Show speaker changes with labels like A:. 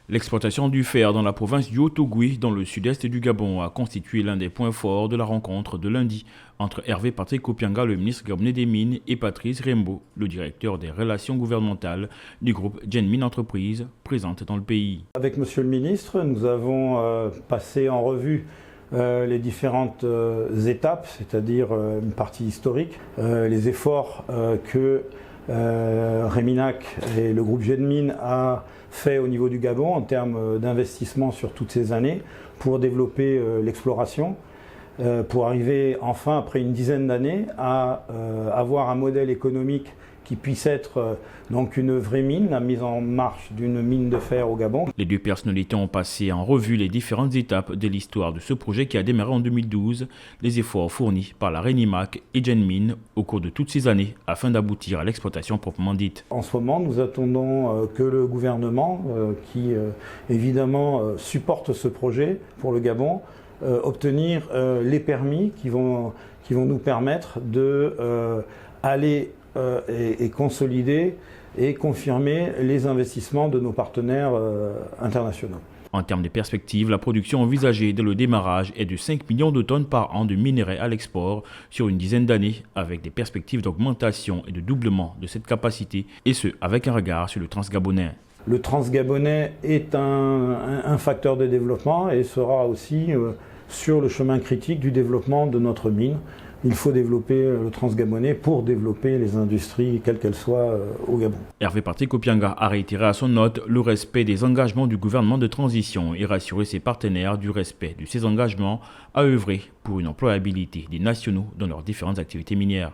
A: L'exploitation du fer dans la province du Haut-Ogooué, dans le sud-est du Gabon, a constitué l'un des points forts de la rencontre de lundi entre Hervé Patrick Opianga, le ministre gabonais des Mines, et Patrice Rembo, le directeur des relations gouvernementales du groupe Genmine Entreprises, présente dans le pays.
B: Avec Monsieur le ministre, nous avons passé en revue les différentes étapes, c'est-à-dire une partie historique, les efforts que Reminac et le groupe Genmine a fait au niveau du Gabon en termes d'investissement sur toutes ces années pour développer l'exploration, pour arriver enfin, après une dizaine d'années, à avoir un modèle économique qui puisse être donc une vraie mine, la mise en marche d'une mine de fer au Gabon.
A: Les deux personnalités ont passé en revue les différentes étapes de l'histoire de ce projet qui a démarré en 2012, les efforts fournis par la Renimac et Genmine au cours de toutes ces années afin d'aboutir à l'exploitation proprement dite.
B: En ce moment, nous attendons que le gouvernement, qui évidemment supporte ce projet pour le Gabon, obtenir les permis qui vont nous permettre d'aller et consolider et confirmer les investissements de nos partenaires internationaux.
A: En termes de perspectives, la production envisagée dès le démarrage est de 5 millions de tonnes par an de minerais à l'export sur une dizaine d'années, avec des perspectives d'augmentation et de doublement de cette capacité, et ce, avec un regard sur le transgabonais.
B: Le transgabonais est un facteur de développement et sera aussi sur le chemin critique du développement de notre mine. Il faut développer le transgabonais pour développer les industries, quelles qu'elles soient, au Gabon.
A: Hervé Patrick Opianga a réitéré à son note le respect des engagements du gouvernement de transition et rassuré ses partenaires du respect de ces engagements à œuvrer pour une employabilité des nationaux dans leurs différentes activités minières.